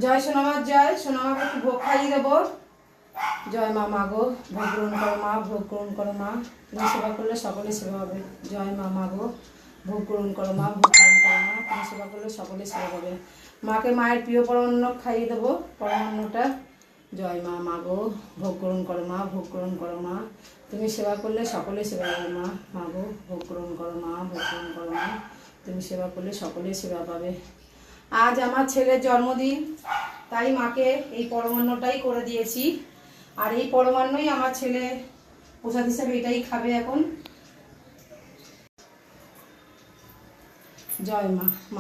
জয় সোনামার জয়। সোনামাকে একটু ভোগ খাইয়ে দেবো। জয় মা, মা গো, ভোগ গ্রহণ করো মা, ভোগ গ্রহণ করো মা, তুমি সেবা করলে সকলে সেবা হবে। জয় মা, মা গো, ভোগ গ্রহণ করো মা, ভোগ গ্রহণ করো মা, তুমি সেবা করলে সকলে সেবা হবে। মাকে মায়ের প্রিয় পরমান্ন খাইয়ে দেবো, পরমান্নটা। জয় মা, মা গো, ভোগ গ্রহণ করো মা, ভোগ গ্রহণ করো মা, তুমি সেবা করলে সকলে সেবা হবে। মা, মা গো, ভোগ গ্রহণ করো মা, ভোগ গ্রহণ করো মা, তুমি সেবা করলে সকলে সেবা পাবে। আজ আমার ছেলের জন্মদিন, তাই মাকে এই পরমান্নটাই করে দিয়েছি। আর এই পরমান্নই আমার ছেলে প্রসাদ হিসাবে এটাই খাবে এখন। জয় মা, মা।